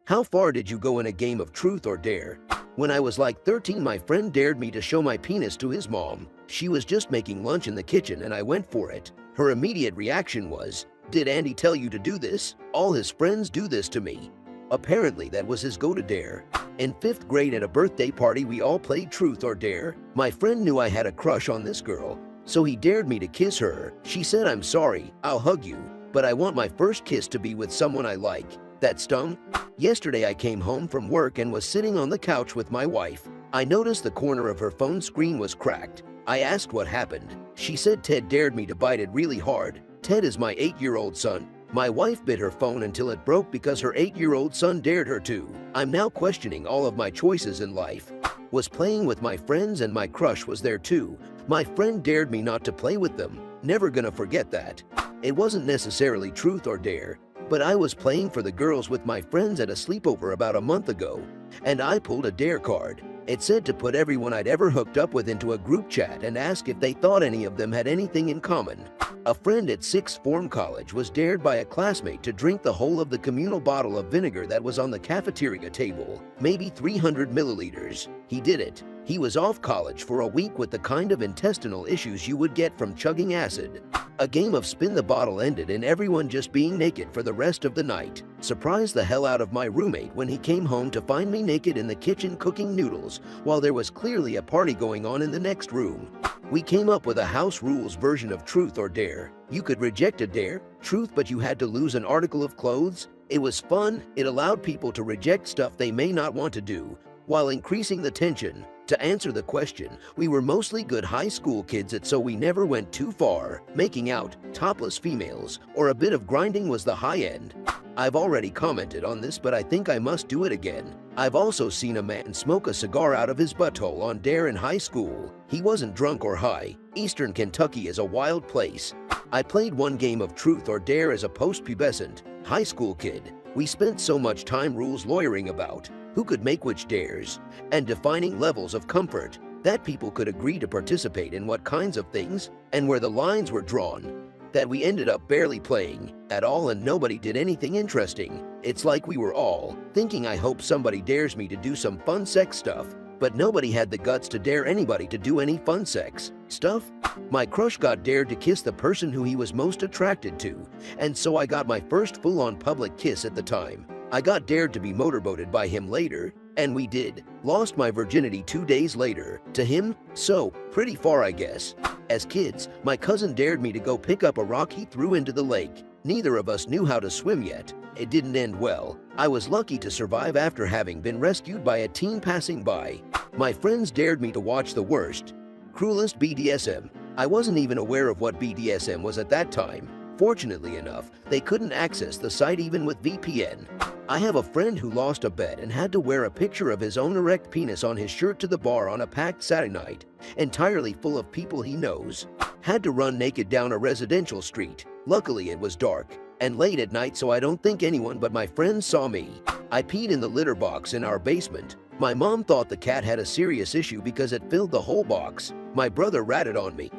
How far did you go in a game of truth or dare? When I was like 13, my friend dared me to show my penis to his mom. She was just making lunch in the kitchen and I went for it. Her immediate reaction was, "Did Andy tell you to do this? All his friends do this to me." Apparently that was his go-to dare. In 5th grade at a birthday party, we all played truth or dare. My friend knew I had a crush on this girl, so he dared me to kiss her. She said, "I'm sorry, I'll hug you, but I want my first kiss to be with someone I like." That stung. Yesterday I came home from work and was sitting on the couch with my wife. I noticed the corner of her phone screen was cracked. I asked what happened. She said Ted dared me to bite it really hard. Ted is my 8-year-old son. My wife bit her phone until it broke because her 8-year-old son dared her to. I'm now questioning all of my choices in life. Was playing with my friends and my crush was there too. My friend dared me not to play with them. Never gonna forget that. It wasn't necessarily truth or dare, but I was playing for the girls with my friends at a sleepover about a month ago, and I pulled a dare card. It said to put everyone I'd ever hooked up with into a group chat and ask if they thought any of them had anything in common. A friend at 6th form college was dared by a classmate to drink the whole of the communal bottle of vinegar that was on the cafeteria table, maybe 300 milliliters. He did it. He was off college for a week with the kind of intestinal issues you would get from chugging acid. A game of spin the bottle ended in everyone just being naked for the rest of the night. Surprised the hell out of my roommate when he came home to find me naked in the kitchen cooking noodles while there was clearly a party going on in the next room. We came up with a house rules version of truth or dare. You could reject a dare, truth, but you had to lose an article of clothes. It was fun. It allowed people to reject stuff they may not want to do, while increasing the tension. To answer the question, we were mostly good high school kids, so we never went too far. Making out, topless females, or a bit of grinding was the high end. I've already commented on this, but I think I must do it again. I've also seen a man smoke a cigar out of his butthole on dare in high school. He wasn't drunk or high. Eastern Kentucky is a wild place. I played one game of truth or dare as a post-pubescent high school kid. We spent so much time rules lawyering about who could make which dares and defining levels of comfort that people could agree to participate in what kinds of things and where the lines were drawn, that we ended up barely playing at all and nobody did anything interesting. It's like we were all thinking, I hope somebody dares me to do some fun sex stuff, but nobody had the guts to dare anybody to do any fun sex stuff. My crush got dared to kiss the person who he was most attracted to, and so I got my first full-on public kiss at the time. I got dared to be motorboated by him later, and we did. Lost my virginity 2 days later to him, so pretty far I guess. As kids, my cousin dared me to go pick up a rock he threw into the lake. Neither of us knew how to swim yet. It didn't end well. I was lucky to survive after having been rescued by a teen passing by. My friends dared me to watch the worst, cruelest BDSM. I wasn't even aware of what BDSM was at that time. Fortunately enough, they couldn't access the site even with VPN. I have a friend who lost a bet and had to wear a picture of his own erect penis on his shirt to the bar on a packed Saturday night, entirely full of people he knows. Had to run naked down a residential street. Luckily it was dark and late at night, so I don't think anyone but my friends saw me. I peed in the litter box in our basement. My mom thought the cat had a serious issue because it filled the whole box. My brother ratted on me,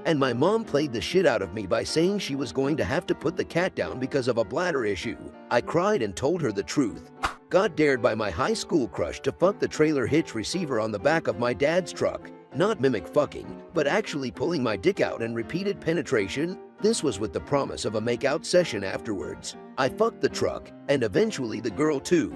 and my mom played the shit out of me by saying she was going to have to put the cat down because of a bladder issue. I cried and told her the truth. Got dared by my high school crush to fuck the trailer hitch receiver on the back of my dad's truck. Not mimic fucking, but actually pulling my dick out and repeated penetration. This was with the promise of a make-out session afterwards. I fucked the truck, and eventually the girl too.